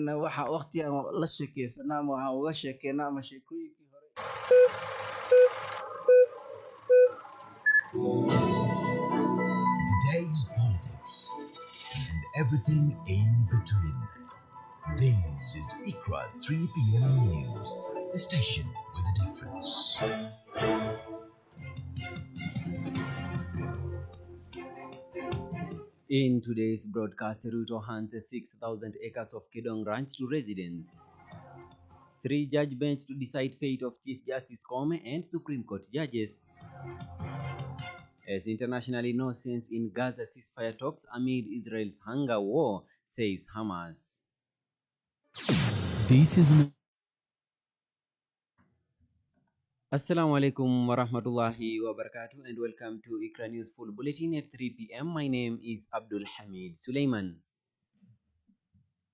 waxa waqti aan la sheekeysana ama waxaan uga sheekeynaa ama sheekooyinkii hore. Today's politics and everything in between. This is Iqra 3 p.m. News, the station with a difference. In today's broadcast, Ruto hands 6,000 acres of Kedong Ranch to residents. 3-judge bench to decide fate of Chief Justice Koome and Supreme Court judges. As internationally, no sense in Gaza ceasefire talks amid Israel's hunger war, says Hamas. This is Assalamu alaikum wa rahmatullahi wa barakatuh, and welcome to Iqra News Full Bulletin at 3 p.m. My name is Abdul Hamid Suleiman.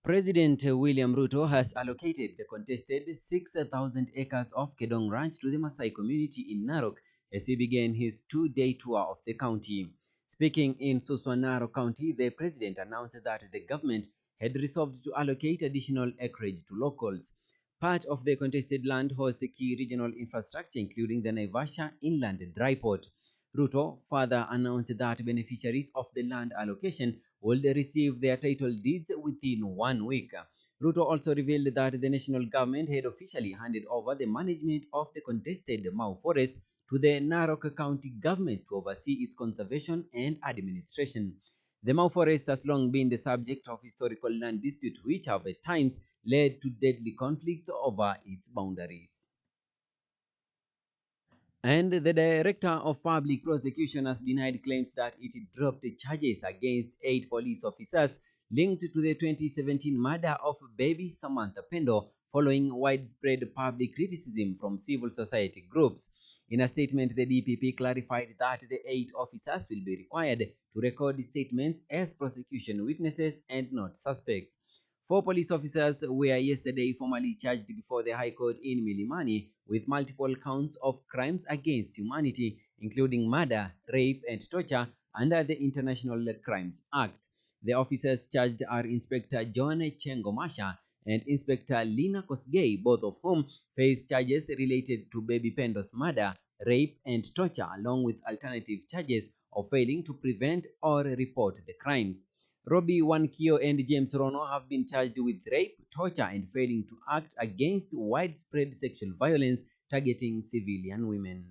President William Ruto has allocated the contested 6,000 acres of Kedong Ranch to the Maasai community in Narok as he began his 2-day tour of the county. Speaking in Suswa-Narok County, the president announced that the government had resolved to allocate additional acreage to locals. Part of the contested land hosts the key regional infrastructure, including the Naivasha Inland Dry Port. Ruto further announced that beneficiaries of the land allocation will receive their title deeds within 1 week. Ruto also revealed that the national government had officially handed over the management of the contested Mau Forest to the Narok County government to oversee its conservation and administration. The Mau Forest has long been the subject of historical land dispute, which have at times led to deadly conflicts over its boundaries. And the Director of Public Prosecution has denied claims that it dropped charges against 8 police officers linked to the 2017 murder of baby Samantha Pendo following widespread public criticism from civil society groups. In a statement, the DPP clarified that the 8 officers will be required to record statements as prosecution witnesses and not suspects. 4 police officers were yesterday formally charged before the High Court in Milimani with multiple counts of crimes against humanity, including murder, rape, and torture under the International Crimes Act. The officers charged are Inspector John Chengo Masha and Inspector Lina Kosgei, both of whom face charges related to baby Pendo's murder, rape, and torture, along with alternative charges of failing to prevent or report the crimes. Robbie Wankio and James Rono have been charged with rape, torture, and failing to act against widespread sexual violence targeting civilian women.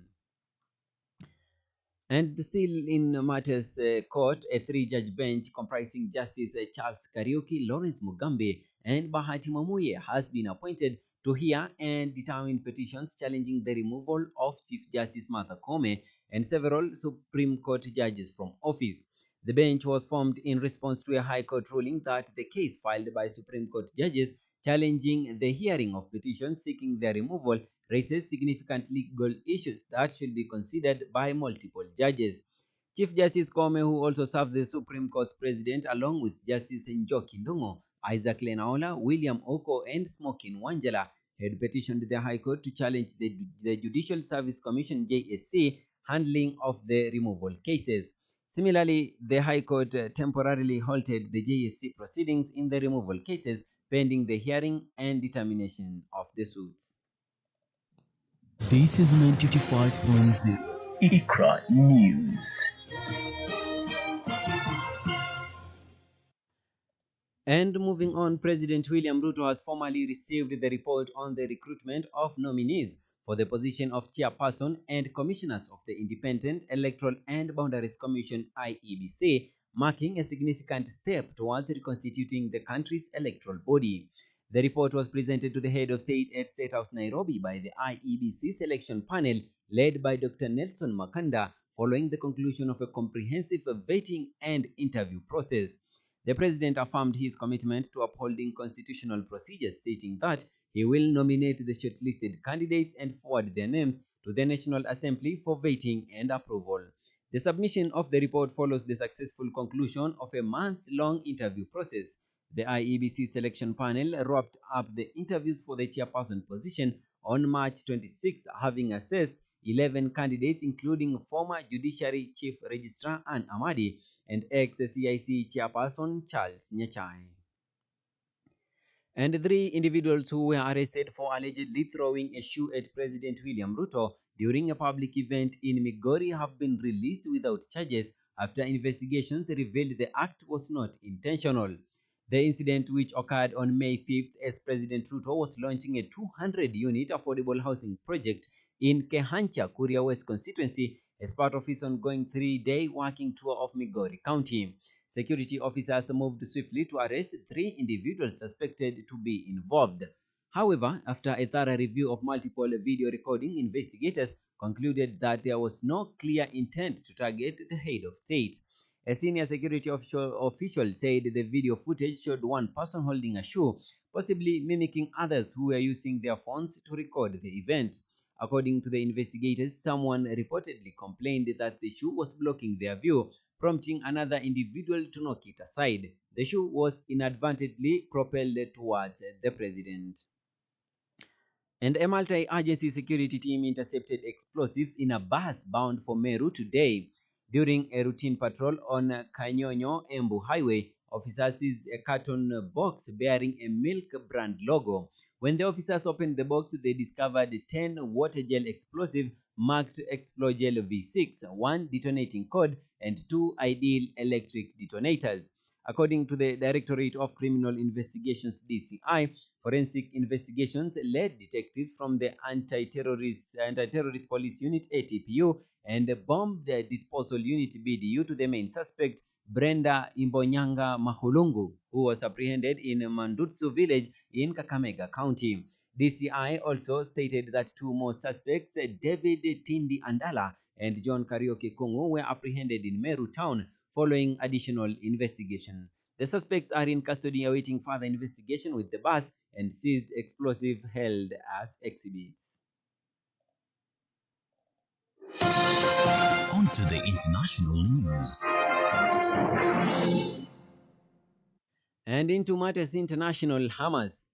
And still in matters court, a 3-judge bench comprising Justice Charles Kariuki, Lawrence Mugambe, and Bahati Mamuye has been appointed to hear and determine petitions challenging the removal of Chief Justice Martha Koome and several Supreme Court judges from office. The bench was formed in response to a High Court ruling that the case filed by Supreme Court judges challenging the hearing of petitions seeking their removal raises significant legal issues that should be considered by multiple judges. Chief Justice Koome, who also served the Supreme Court's president, along with Justice Njoki Ndung'u, Isaac Lenaola, William Oko, and Smokin Wanjala, had petitioned the High Court to challenge the Judicial Service Commission JSC handling of the removal cases. Similarly, the High Court temporarily halted the JSC proceedings in the removal cases pending the hearing and determination of the suits. This is 95.0 Iqra News. And moving on, President William Ruto has formally received the report on the recruitment of nominees for the position of chairperson and commissioners of the Independent Electoral and Boundaries Commission (IEBC), marking a significant step towards reconstituting the country's electoral body. The report was presented to the head of state at State House Nairobi by the IEBC selection panel led by Dr. Nelson Makanda following the conclusion of a comprehensive vetting and interview process. The president affirmed his commitment to upholding constitutional procedures, stating that he will nominate the shortlisted candidates and forward their names to the National Assembly for vetting and approval. The submission of the report follows the successful conclusion of a month-long interview process. The IEBC selection panel wrapped up the interviews for the chairperson position on March 26th, having assessed 11 candidates, including former Judiciary Chief Registrar Ann Amadi and ex-CIC Chairperson Charles Nyachai. And 3 individuals who were arrested for allegedly throwing a shoe at President William Ruto during a public event in Migori have been released without charges after investigations revealed the act was not intentional. The incident, which occurred on May 5th as President Ruto was launching a 200-unit affordable housing project in Kehancha, Kuria West constituency as part of his ongoing 3-day walking tour of Migori County. Security officers moved swiftly to arrest 3 individuals suspected to be involved. However, after a thorough review of multiple video recording, investigators concluded that there was no clear intent to target the head of state. A senior security official said the video footage showed one person holding a shoe, possibly mimicking others who were using their phones to record the event. According to the investigators, someone reportedly complained that the shoe was blocking their view, prompting another individual to knock it aside. The shoe was inadvertently propelled towards the president. And a multi-agency security team intercepted explosives in a bus bound for Meru today. During a routine patrol on Kanyonyo Embu Highway, officers seized a carton box bearing a milk brand logo. When the officers opened the box, they discovered 10 water gel explosives marked Explogel V6, 1 detonating code, and 2 ideal electric detonators. According to the Directorate of Criminal Investigations DCI, forensic investigations led detectives from the Anti-Terrorist Police Unit ATPU and the Bomb Disposal Unit BDU to the main suspect, Brenda Imbonyanga Mahulungu, who was apprehended in Mandutsu village in Kakamega County. DCI also stated that 2 more suspects, David Tindi Andala and John Karioke Kungu, were apprehended in Meru town following additional investigation. The suspects are in custody awaiting further investigation with the bus and seized explosive held as exhibits. On to the international news. And into matters international, Hamas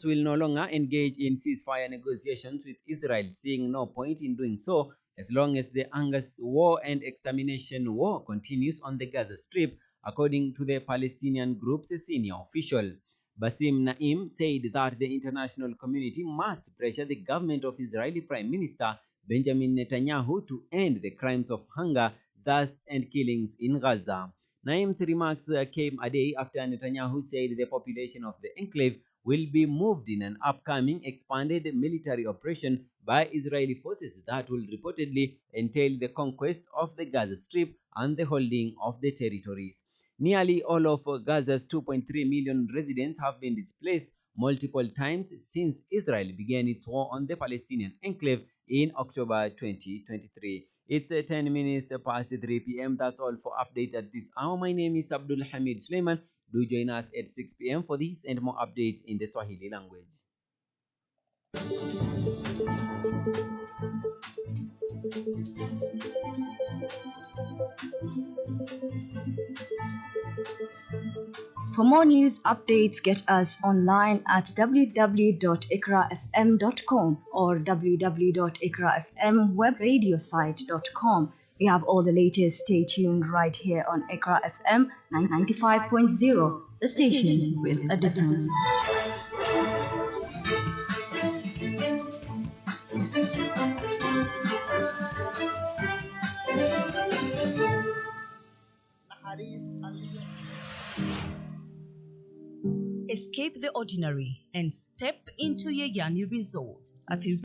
will no longer engage in ceasefire negotiations with Israel, seeing no point in doing so as long as the Angus war and extermination war continues on the Gaza Strip, according to the Palestinian group's senior official. Basim Naim said that the international community must pressure the government of Israeli Prime Minister Benjamin Netanyahu to end the crimes of hunger, thirst, and killings in Gaza. Naim's remarks came a day after Netanyahu said the population of the enclave will be moved in an upcoming expanded military operation by Israeli forces that will reportedly entail the conquest of the Gaza Strip and the holding of the territories. Nearly all of Gaza's 2.3 million residents have been displaced multiple times since Israel began its war on the Palestinian enclave in October 2023. It's 10 minutes past 3 p.m. That's all for update at this hour. My name is Abdul Hamid Suleiman. Do join us at 6 p.m. for this and more updates in the Swahili language. For more news updates, get us online at www.iqrafm.com or www.iqrafmwebradiosite.com. We have all the latest. Stay tuned right here on Iqra FM 95.0, the station with a difference. Escape the ordinary and step into Yeyani Resort,